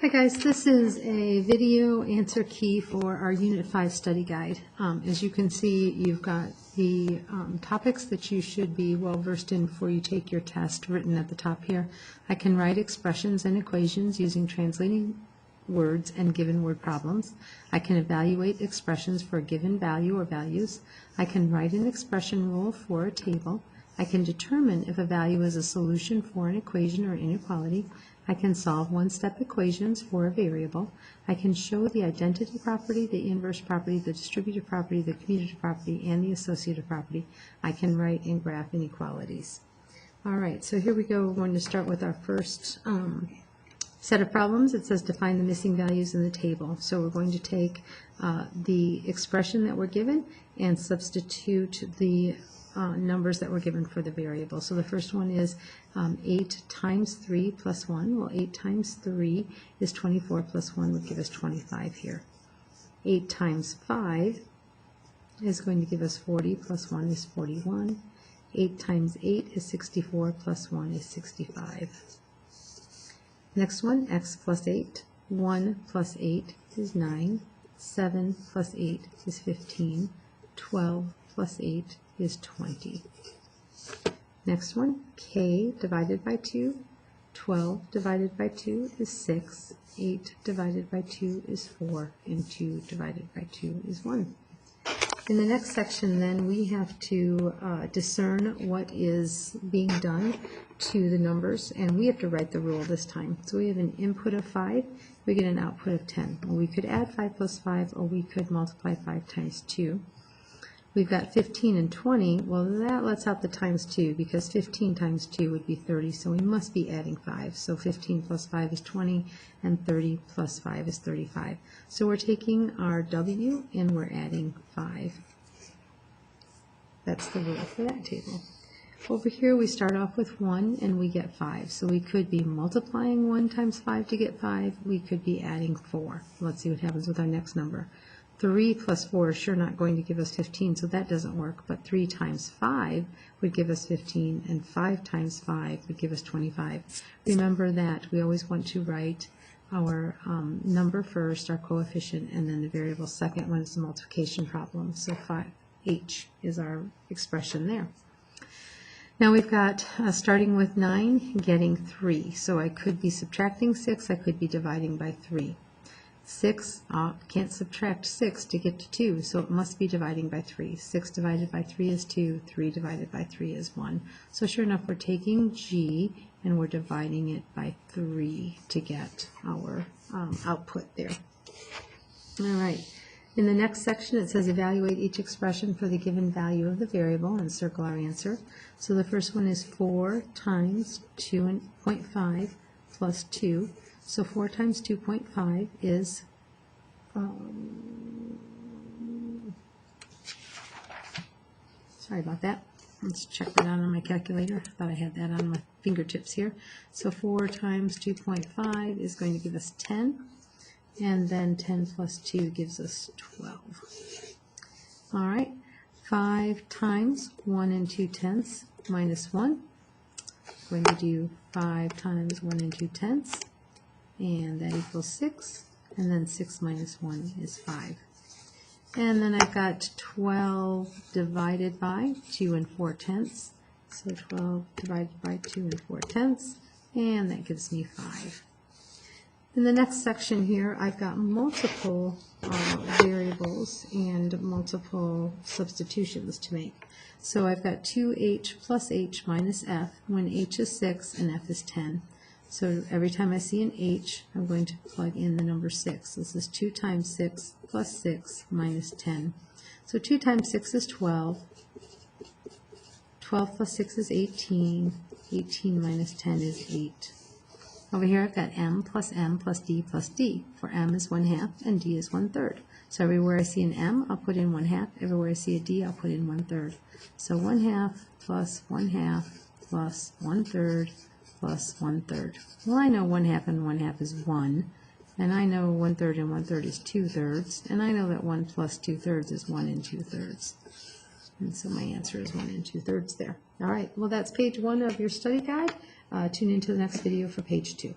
Hi guys, this is a video answer key for our Unit 5 study guide. As you can see, you've got the topics that you should be well versed in before you take your test written at the top here. I can write expressions and equations using translating words and given word problems. I can evaluate expressions for a given value or values. I can write an expression rule for a table. I can determine if a value is a solution for an equation or inequality. I can solve one-step equations for a variable. I can show the identity property, the inverse property, the distributive property, the commutative property, and the associative property. I can write and graph inequalities. All right, so here we go. We're going to start with our first set of problems. It says to find the missing values in the table. So we're going to take the expression that we're given and substitute the numbers that were given for the variable. So the first one is 8 times 3 plus 1. Well, 8 times 3 is 24 plus 1 would give us 25 here. 8 times 5 is going to give us 40 plus 1 is 41. 8 times 8 is 64 plus 1 is 65. Next one, x plus 8. 1 plus 8 is 9. 7 plus 8 is 15. 12 plus 8 is 20. Next one, k divided by 2. 12 divided by 2 is 6. 8 divided by 2 is 4. And 2 divided by 2 is 1. In the next section, then, we have to discern what is being done to the numbers, and we have to write the rule this time. So we have an input of 5, we get an output of 10. Well, we could add 5 plus 5, or we could multiply 5 times 2. We've got 15 and 20. Well, that lets out the times 2, because 15 times 2 would be 30, so we must be adding 5. So 15 plus 5 is 20, and 30 plus 5 is 35. So we're taking our W and we're adding 5. That's the rule for that table. Over here we start off with 1 and we get 5. So we could be multiplying 1 times 5 to get 5. We could be adding 4. Let's see what happens with our next number. 3 plus 4 is sure not going to give us 15, so that doesn't work. But 3 times 5 would give us 15, and 5 times 5 would give us 25. Remember that we always want to write our number first, our coefficient, and then the variable second when it's a multiplication problem. So 5h is our expression there. Now we've got starting with 9, getting 3. So I could be subtracting 6, I could be dividing by 3. 6, can't subtract 6 to get to 2, so it must be dividing by 3. 6 divided by 3 is 2, 3 divided by 3 is 1. So sure enough, we're taking G and we're dividing it by 3 to get our output there. All right. In the next section, it says evaluate each expression for the given value of the variable and circle our answer. So the first one is 4 times 2.5 plus 2. So 4 times 2.5 is, sorry about that. Let's check that out on my calculator. I thought I had that on my fingertips here. So 4 times 2.5 is going to give us 10. And then 10 plus 2 gives us 12. All right. 5 times 1 2/10 minus 1. I'm going to do 5 times 1 2/10. And that equals 6, and then 6 minus 1 is 5. And then I've got 12 divided by 2 4/10. So 12 divided by 2 4/10, and that gives me 5. In the next section here, I've got multiple variables and multiple substitutions to make. So I've got 2h plus h minus f when h is 6 and f is 10. So every time I see an h, I'm going to plug in the number 6. This is 2 times 6 plus 6 minus 10. So 2 times 6 is 12. 12 plus 6 is 18. 18 minus 10 is 8. Over here I've got m plus d plus d, for m is 1/2 and d is 1/3. So everywhere I see an m, I'll put in 1/2. Everywhere I see a d, I'll put in 1/3. So 1/2 plus 1/2 plus 1/3 plus 1/3. Well, I know 1/2 and 1/2 is 1, and I know 1/3 and 1/3 is 2/3, and I know that 1 plus 2/3 is 1 2/3. And so my answer is 1 2/3 there. All right, well, that's page 1 of your study guide. Tune into the next video for page 2.